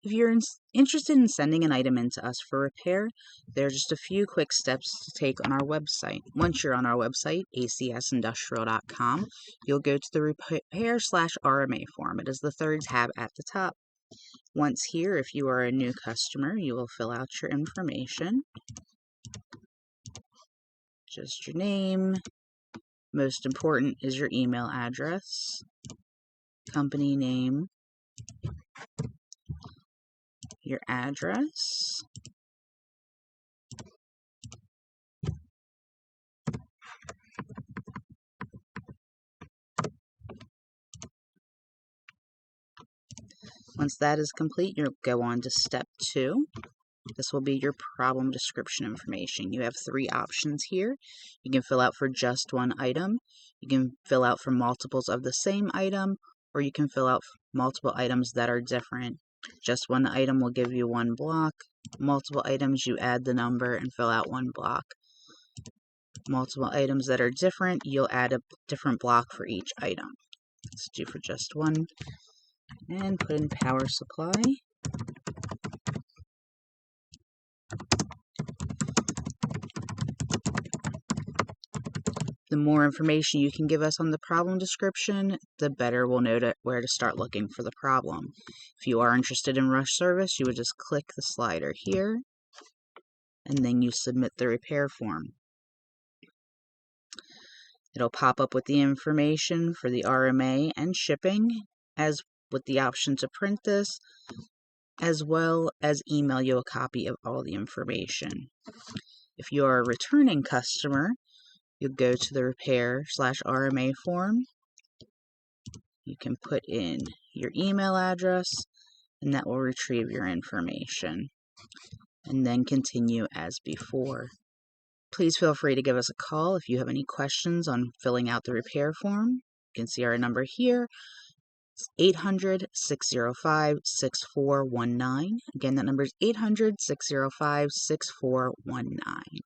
If you're interested in sending an item in to us for repair, there are just a few quick steps to take on our website. Once you're on our website, acsindustrial.com, you'll go to the repair/RMA form. It is the third tab at the top. Once here, if you are a new customer, you will fill out your information. Just your name. Most important is your email address, company name, your address, once that is complete, you'll go on to step 2. This will be your problem description information. You have 3 options here. You can fill out for just one item, you can fill out for multiples of the same item, or you can fill out multiple items that are different. Just one item will give you 1 block. Multiple items, you add the number and fill out 1 block. Multiple items that are different, you'll add a different block for each item. Let's do for just one. And put in power supply. The more information you can give us on the problem description, the better we'll know where to start looking for the problem. If you are interested in rush service, you would just click the slider here, and then you submit the repair form. It'll pop up with the information for the RMA and shipping, as with the option to print this, as well as email you a copy of all the information. If you are a returning customer, you'll go to the repair/RMA form. You can put in your email address, and that will retrieve your information. And then continue as before. Please feel free to give us a call if you have any questions on filling out the repair form. You can see our number here. It's 800-605-6419. Again, that number is 800-605-6419.